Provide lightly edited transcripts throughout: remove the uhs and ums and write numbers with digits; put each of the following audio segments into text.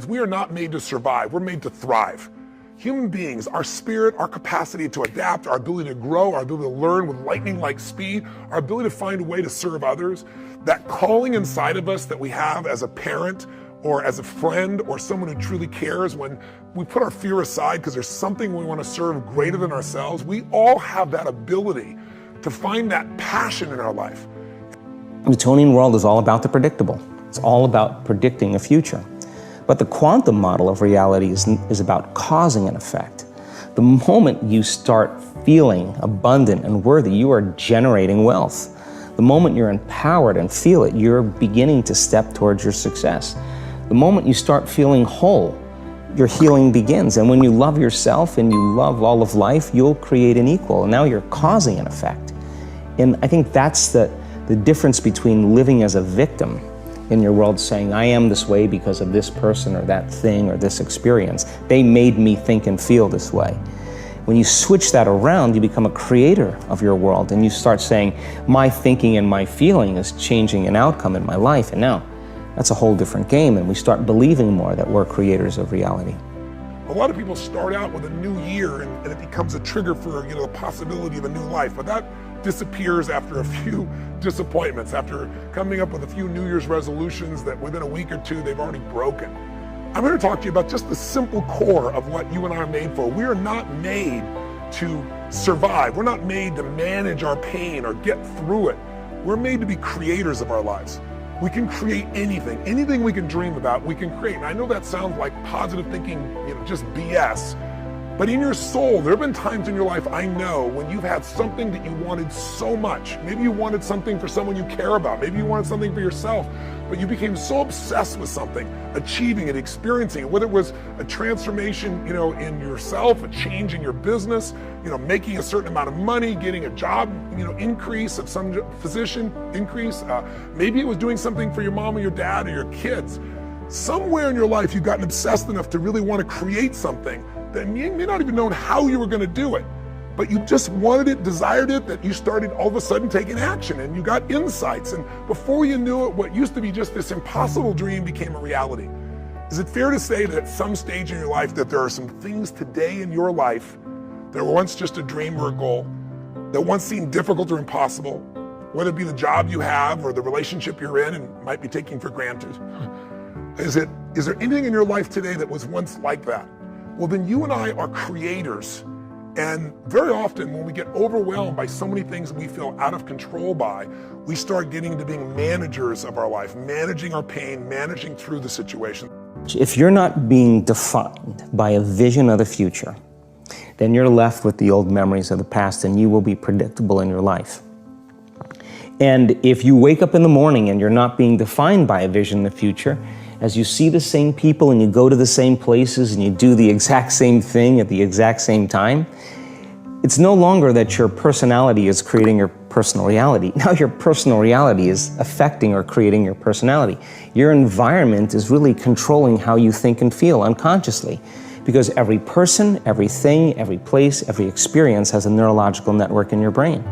humans, we are not made to survive, we're made to thrive. Human beings, our spirit, our capacity to adapt, our ability to grow, our ability to learn with lightning-like speed, our ability to find a way to serve others, that calling inside of us that we have as a parent or as a friend or someone who truly cares, when we put our fear aside because there's something we want to serve greater than ourselves, we all have that ability to find that passion in our life. The Tonian world is all about the predictable. It's all about predicting a future. But the quantum model of reality is about causing an effect. The moment you start feeling abundant and worthy, you are generating wealth. The moment you're empowered and feel it, you're beginning to step towards your success. The moment you start feeling whole, your healing begins. And when you love yourself and you love all of life, you'll create an equal. And now you're causing an effect. And I think that's the difference between living as a victim in your world, saying, I am this way because of this person or that thing or this experience. They made me think and feel this way. When you switch that around, you become a creator of your world and you start saying, my thinking and my feeling is changing an outcome in my life. And now that's a whole different game, and we start believing more that we're creators of reality. A lot of people start out with a new year and it becomes a trigger for the possibility of a new life, but that disappears after a few disappointments, after coming up with a few New Year's resolutions that within a week or two they've already broken. I'm here to talk to you about just the simple core of what you and I are made for. We are not made to survive. We're not made to manage our pain or get through it. We're made to be creators of our lives. We can create anything. Anything we can dream about, we can create. And I know that sounds like positive thinking, just BS. But in your soul, there have been times in your life, I know, when you've had something that you wanted so much. Maybe you wanted something for someone you care about. Maybe you wanted something for yourself. But you became so obsessed with something, achieving it, experiencing it, whether it was a transformation, in yourself, a change in your business, making a certain amount of money, getting a job, increase of some position increase. Maybe it was doing something for your mom or your dad or your kids. Somewhere in your life, you've gotten obsessed enough to really want to create something that you may not even know how you were going to do it, but you just wanted it, desired it, that you started all of a sudden taking action and you got insights. And before you knew it, what used to be just this impossible dream became a reality. Is it fair to say that at some stage in your life that there are some things today in your life that were once just a dream or a goal, that once seemed difficult or impossible, whether it be the job you have or the relationship you're in and might be taking for granted? Is there anything in your life today that was once like that? Well, then you and I are creators. And very often when we get overwhelmed by so many things that we feel out of control by, we start getting into being managers of our life, managing our pain, managing through the situation. If you're not being defined by a vision of the future, then you're left with the old memories of the past and you will be predictable in your life. And if you wake up in the morning and you're not being defined by a vision in the future, as you see the same people and you go to the same places and you do the exact same thing at the exact same time, it's no longer that your personality is creating your personal reality. Now your personal reality is affecting or creating your personality. Your environment is really controlling how you think and feel unconsciously, because every person, everything, every place, every experience has a neurological network in your brain.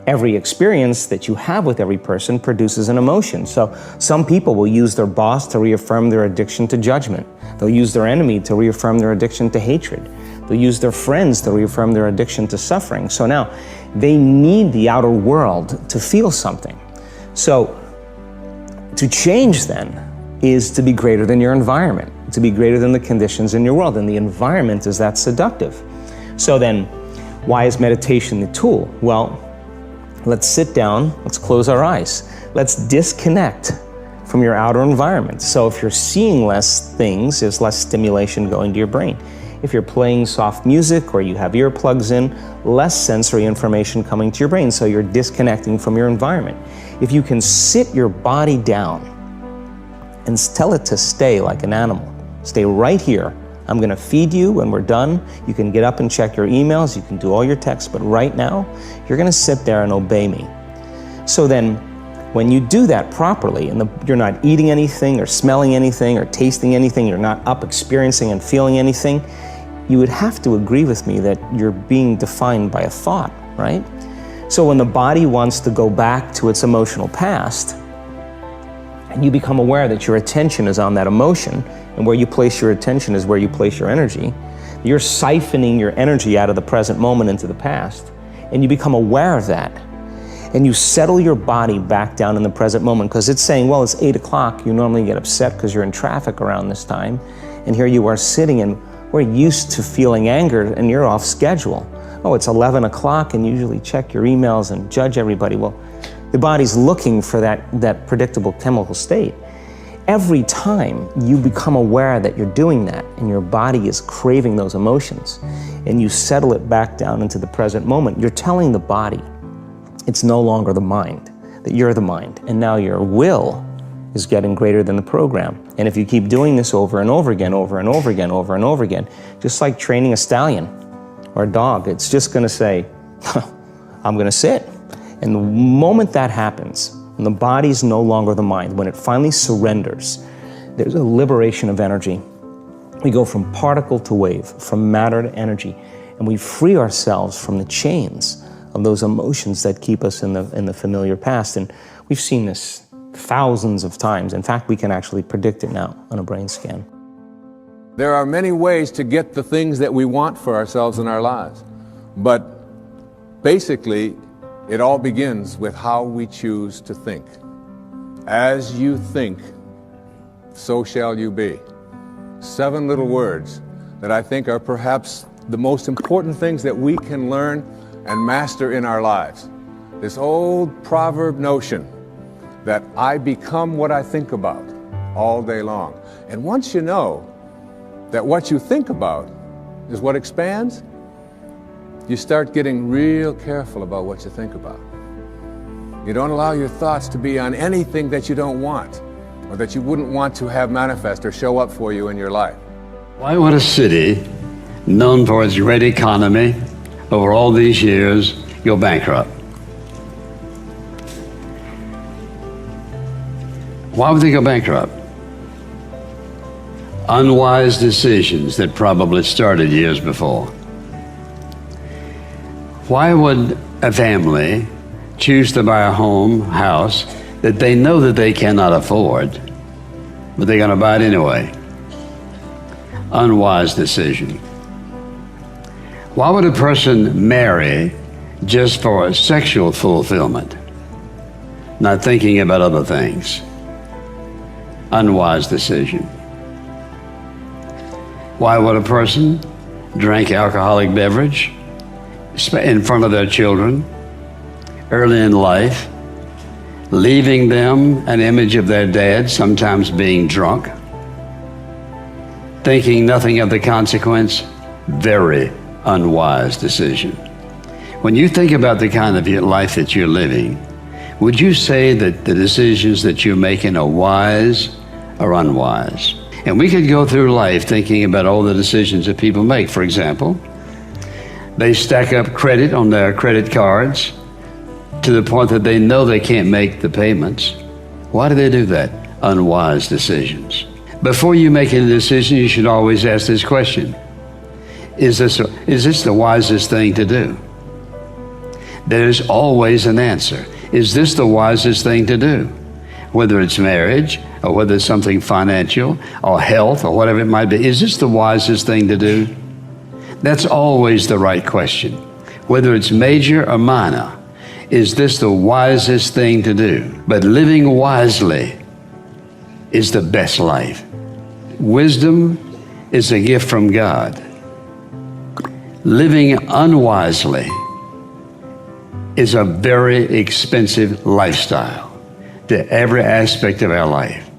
Every experience that you have with every person produces an emotion. So some people will use their boss to reaffirm their addiction to judgment. They'll use their enemy to reaffirm their addiction to hatred. They'll use their friends to reaffirm their addiction to suffering. So now they need the outer world to feel something. So to change then is to be greater than your environment, to be greater than the conditions in your world. And the environment is that seductive. So then why is meditation the tool? Well, let's sit down, let's close our eyes. Let's disconnect from your outer environment. So if you're seeing less things, there's less stimulation going to your brain. If you're playing soft music or you have earplugs in, less sensory information coming to your brain, so you're disconnecting from your environment. If you can sit your body down and tell it to stay like an animal, stay right here. I'm gonna feed you when we're done. You can get up and check your emails, you can do all your texts, but right now, you're gonna sit there and obey me. So then, when you do that properly, and you're not eating anything or smelling anything or tasting anything, you're not up experiencing and feeling anything, you would have to agree with me that you're being defined by a thought, right? So when the body wants to go back to its emotional past, and you become aware that your attention is on that emotion, and where you place your attention is where you place your energy. You're siphoning your energy out of the present moment into the past, and you become aware of that. And you settle your body back down in the present moment, because it's saying, well, it's 8 o'clock. You normally get upset because you're in traffic around this time, and here you are sitting, and we're used to feeling anger, and you're off schedule. Oh, it's 11 o'clock, and you usually check your emails and judge everybody. Well, the body's looking for that predictable chemical state. Every time you become aware that you're doing that, and your body is craving those emotions, and you settle it back down into the present moment, you're telling the body it's no longer the mind, that you're the mind, and now your will is getting greater than the program. And if you keep doing this over and over again, over and over again, over and over again, just like training a stallion or a dog, it's just gonna say, I'm gonna sit. And the moment that happens, when the body's no longer the mind, when it finally surrenders, there's a liberation of energy. We go from particle to wave, from matter to energy, and we free ourselves from the chains of those emotions that keep us in the familiar past. And we've seen this thousands of times. In fact, we can actually predict it now on a brain scan. There are many ways to get the things that we want for ourselves in our lives. But basically, it all begins with how we choose to think. As you think, so shall you be. 7 little words that I think are perhaps the most important things that we can learn and master in our lives. This old proverb notion that I become what I think about all day long. And once you know that what you think about is what expands, you start getting real careful about what you think about. You don't allow your thoughts to be on anything that you don't want, or that you wouldn't want to have manifest or show up for you in your life. Why would a city known for its great economy over all these years go bankrupt? Why would they go bankrupt? Unwise decisions that probably started years before. Why would a family choose to buy a house that they know that they cannot afford, but they're going to buy it anyway? Unwise decision. Why would a person marry just for sexual fulfillment, not thinking about other things? Unwise decision. Why would a person drink alcoholic beverage in front of their children early in life, leaving them an image of their dad, sometimes being drunk, thinking nothing of the consequence? Very unwise decision. When you think about the kind of life that you're living, would you say that the decisions that you're making are wise or unwise? And we could go through life thinking about all the decisions that people make. For example, they stack up credit on their credit cards to the point that they know they can't make the payments. Why do they do that? Unwise decisions. Before you make any decision, you should always ask this question: Is this the wisest thing to do? There's always an answer. Is this the wisest thing to do? Whether it's marriage, or whether it's something financial, or health, or whatever it might be, is this the wisest thing to do? That's always the right question. Whether it's major or minor, is this the wisest thing to do? But living wisely is the best life. Wisdom is a gift from God. Living unwisely is a very expensive lifestyle to every aspect of our life.